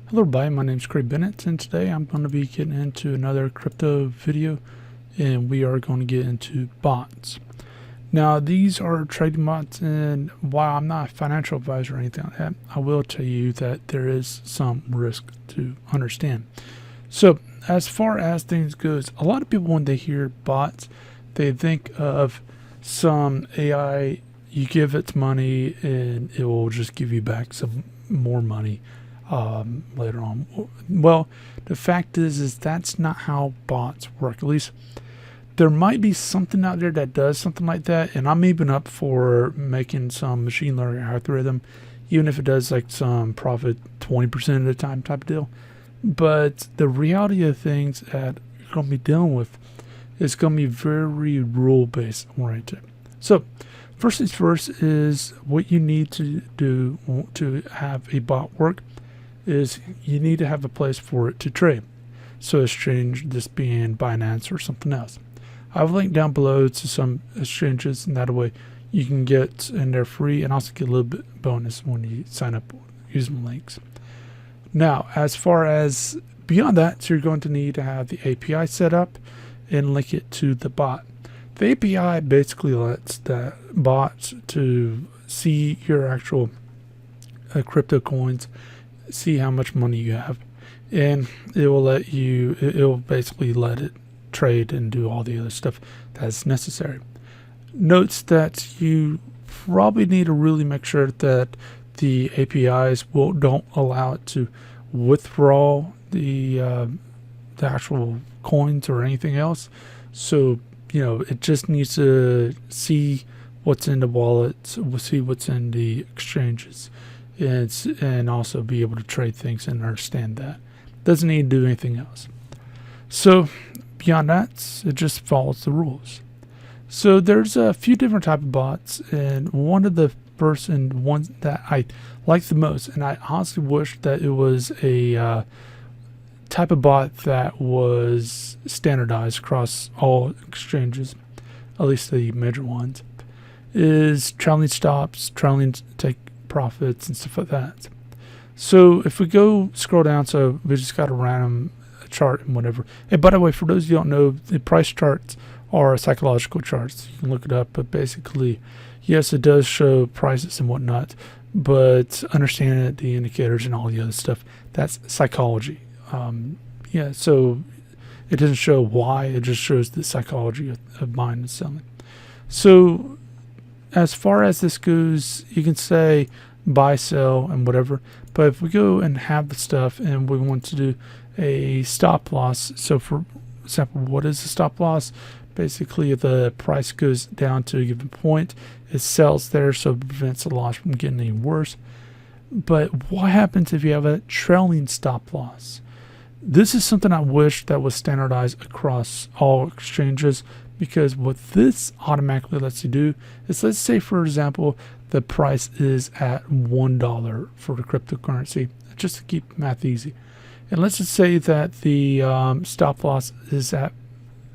Hello everybody, my name is Craig Bennett, and today I'm going to be getting into another crypto video, and we are going to get into bots. Now these are trading bots, and while I'm not a financial advisor or anything like that, I will tell you that there is some risk to understand. So as far as things goes, a lot of people when they hear bots, they think of some AI, you give it money and it will just give you back some more money later on. Well, the fact is that's not how bots work. At least there might be something out there that does something like that, and I'm even up for making some machine learning algorithm, even if it does like some profit 20% of the time type of deal. But the reality of things that you're going to be dealing with is going to be very rule based oriented. So first things first is what you need to do to have a bot work is you need to have a place for it to trade. So exchange, this being Binance or something else. I've linked down below to some exchanges, and that way you can get in there free and also get a little bit bonus when you sign up using links. Now, as far as beyond that, so you're going to need to have the API set up and link it to the bot. The API basically lets the bot to see your actual crypto coins, see how much money you have, and it will basically let it trade and do all the other stuff that's necessary. Notes that you probably need to really make sure that the APIs don't allow it to withdraw the actual coins or anything else. So it just needs to see what's in the wallets, see what's in the exchanges, and also be able to trade things and understand that. Doesn't need to do anything else. So beyond that, it just follows the rules. So there's a few different type of bots, and one of the first and ones that I like the most, and I honestly wish that it was a type of bot that was standardized across all exchanges, at least the major ones, is trailing stops, trailing take profits and stuff like that. So if we go scroll down, so we just got a random chart and whatever. And by the way, for those of you who don't know, the price charts are psychological charts. You can look it up, but basically, yes, it does show prices and whatnot, but understanding it, the indicators and all the other stuff, that's psychology. So it doesn't show why, it just shows the psychology of buying and selling. So as far as this goes, you can say buy, sell, and whatever. But if we go and have the stuff and we want to do a stop loss, so for example, what is a stop loss? Basically, if the price goes down to a given point, it sells there, so it prevents the loss from getting any worse. But what happens if you have a trailing stop loss? This is something I wish that was standardized across all exchanges, because what this automatically lets you do is, let's say for example the price is at $1 for the cryptocurrency, just to keep math easy, and let's just say that the stop loss is at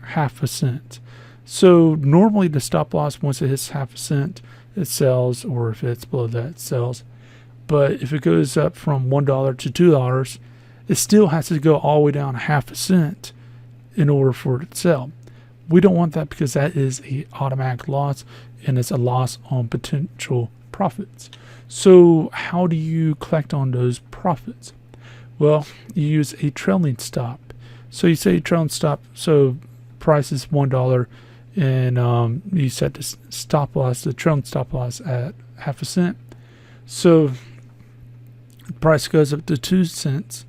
half a cent. So normally the stop loss, once it hits half a cent, it sells, or if it's below that, it sells. But if it goes up from $1 to $2, it still has to go all the way down half a cent in order for it to sell. We don't want that, because that is an automatic loss, and it's a loss on potential profits. So how do you collect on those profits? Well, you use a trailing stop. So you say trailing stop, so price is $1, and you set the stop loss, the trailing stop loss, at half a cent. So the price goes up to 2 cents,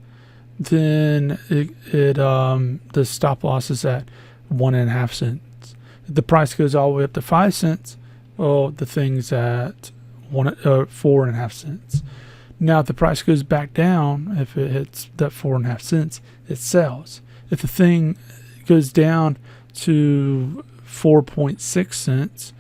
then the stop loss is at 1.5 cents. If the price goes all the way up to 5 cents, well, the thing's at 4.5 cents. Now, if the price goes back down, if it hits that 4.5 cents, it sells. If the thing goes down to 4.6 cents,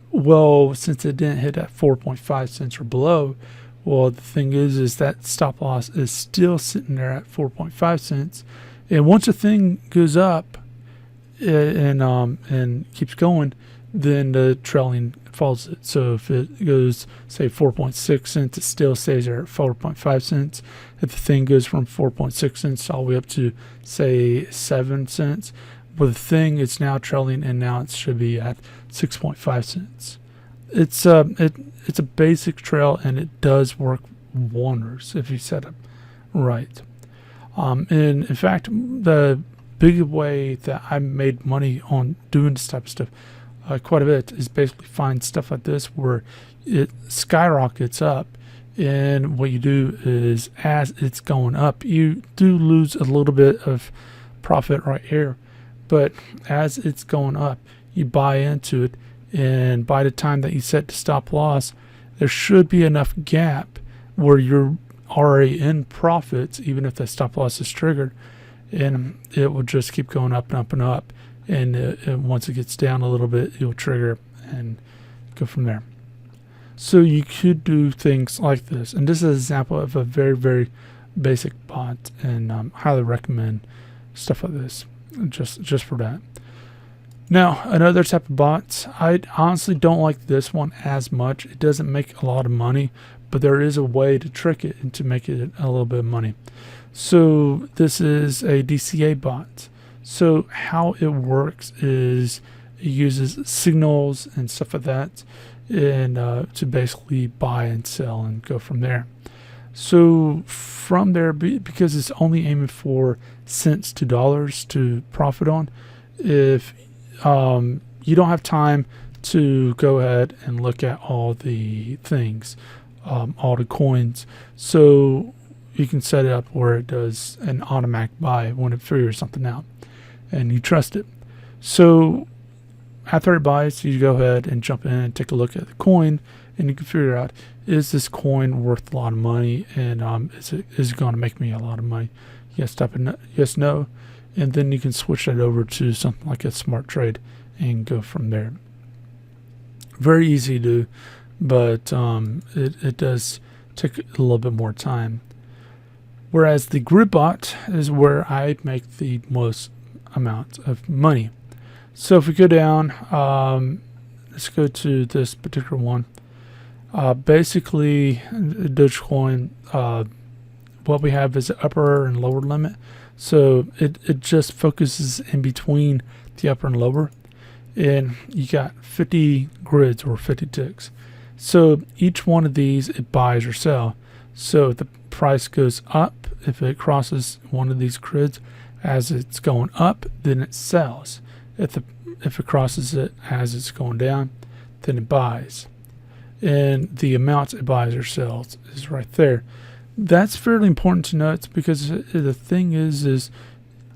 well, since it didn't hit at 4.5 cents or below, well, the thing is that stop loss is still sitting there at 4.5 cents. And once the thing goes up and keeps going, then the trailing follows it. So if it goes, say, 4.6 cents, it still stays there at 4.5 cents. If the thing goes from 4.6 cents all the way up to, say, 7 cents, with the thing, it's now trailing, and now it should be at 6.5 cents. It's a basic trail, and it does work wonders if you set it right. And in fact, the big way that I made money on doing this type of stuff quite a bit is basically find stuff like this where it skyrockets up, and what you do is, as it's going up, you do lose a little bit of profit right here, but as it's going up, you buy into it, and by the time that you set the stop loss, there should be enough gap where you're already in profits, even if the stop loss is triggered, and it will just keep going up and up and up, and once it gets down a little bit, you'll trigger and go from there. So you could do things like this, and this is an example of a very, very basic bot, and highly recommend stuff like this just for that. Now, another type of bot, I honestly don't like this one as much. It doesn't make a lot of money, but there is a way to trick it and to make it a little bit of money. So this is a Dca bot. So how it works is it uses signals and stuff like that, and to basically buy and sell and go from there. So from there, because it's only aiming for cents to dollars to profit on, if you don't have time to go ahead and look at all the things, all the coins, so you can set it up where it does an automatic buy when it figures something out, and you trust it. So after it buys, you go ahead and jump in and take a look at the coin, and you can figure out, is this coin worth a lot of money, and is it going to make me a lot of money? Yes, type in yes, no, and then you can switch that over to something like a smart trade and go from there. Very easy to do, but it does take a little bit more time. Whereas the grid bot is where I make the most amount of money. So if we go down, let's go to this particular one. Basically, Dogecoin, what we have is an upper and lower limit. So it just focuses in between the upper and lower. And you got 50 grids or 50 ticks. So each one of these, it buys or sells. So the price goes up if it crosses one of these grids. As it's going up, then it sells. If it crosses it as it's going down, then it buys. And the amount it buys or sells is right there. That's fairly important to note, because the thing is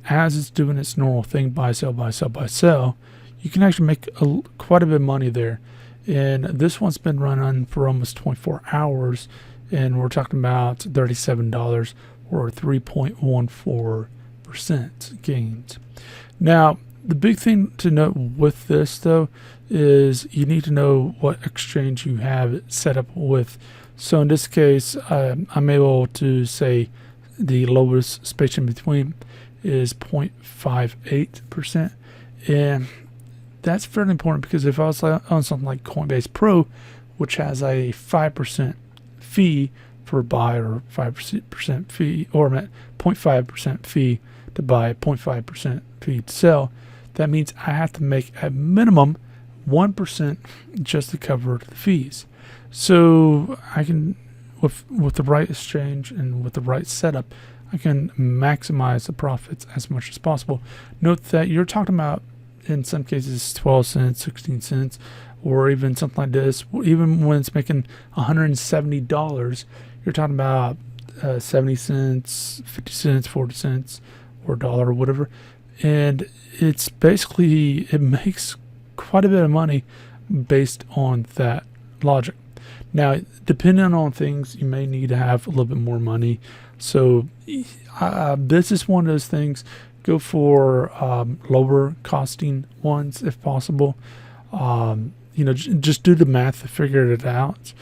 as it's doing its normal thing, buy, sell, buy, sell, buy, sell, you can actually make quite a bit of money there. And this one's been running for almost 24 hours, and we're talking about $37 or 3.14% gains. Now, the big thing to note with this, though, is you need to know what exchange you have it set up with. So in this case, I'm able to say the lowest space in between is 0.58%. And that's fairly important, because if I was on something like Coinbase Pro, which has a 5% fee for buy, or 5% fee, or 0.5% fee to buy, 0.5% fee to sell, that means I have to make a minimum 1% just to cover the fees. So I can, with the right exchange and with the right setup, I can maximize the profits as much as possible. Note that you're talking about, in some cases, 12 cents, 16 cents, or even something like this. Even when it's making $170, you're talking about 70 cents, 50 cents, 40 cents, or a dollar, or whatever. And it's basically, it makes quite a bit of money based on that logic. Now, depending on things, you may need to have a little bit more money. So this is one of those things. Go for lower costing ones if possible. Just do the math to figure it out,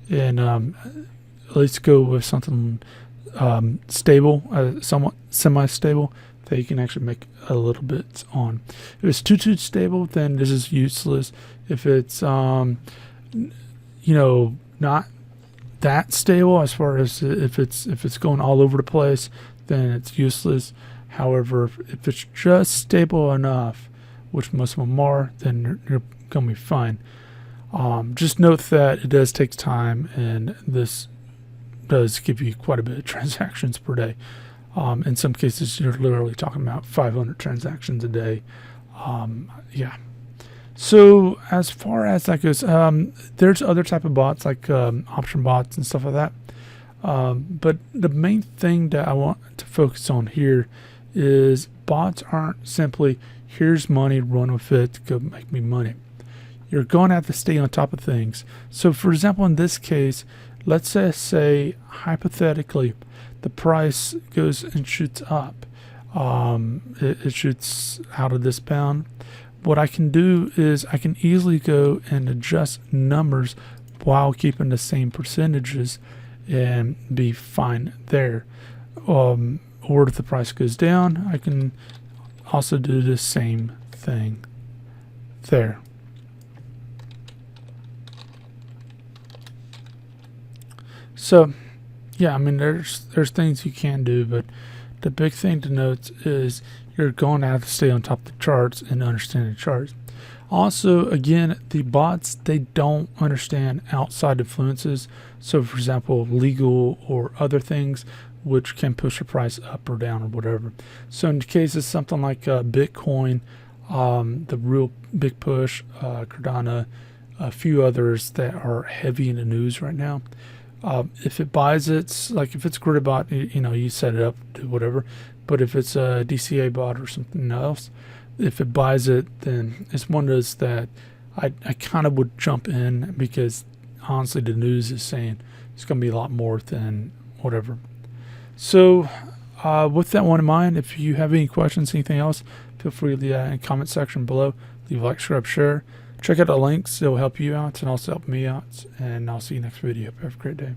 and at least go with something stable, somewhat semi-stable, that you can actually make a little bit on. If it's too stable, then this is useless. If it's not that stable, as far as if it's going all over the place, then it's useless. However, if it's just stable enough, which most of them are, then you're gonna be fine. Just note that it does take time, and this does give you quite a bit of transactions per day. In some cases, you're literally talking about 500 transactions a day. Yeah. So as far as that goes, there's other type of bots like option bots and stuff like that. But the main thing that I want to focus on here is bots aren't simply, here's money, run with it, go make me money. You're going to have to stay on top of things. So for example, in this case, let's say hypothetically, the price goes and shoots up. It shoots out of this bound. What I can do is I can easily go and adjust numbers while keeping the same percentages and be fine there. Or if the price goes down, I can also do the same thing there. So yeah, I mean, there's things you can do, but the big thing to note is you're going to have to stay on top of the charts and understand the charts. Also, again, the bots, they don't understand outside influences. So for example, legal or other things which can push the price up or down or whatever. So in the case of something like Bitcoin, the real big push, Cardano, a few others that are heavy in the news right now. If it buys it, like if it's CraigBennettII Bot, you set it up, do whatever. But if it's a Dca Bot or something else, if it buys it, then it's one of those that I kind of would jump in, because honestly the news is saying it's going to be a lot more than whatever. So with that one in mind, if you have any questions, anything else, feel free to leave that in the comment section below. Leave a like, subscribe, share. Check out the links. It'll help you out and also help me out. And I'll see you next video. Have a great day.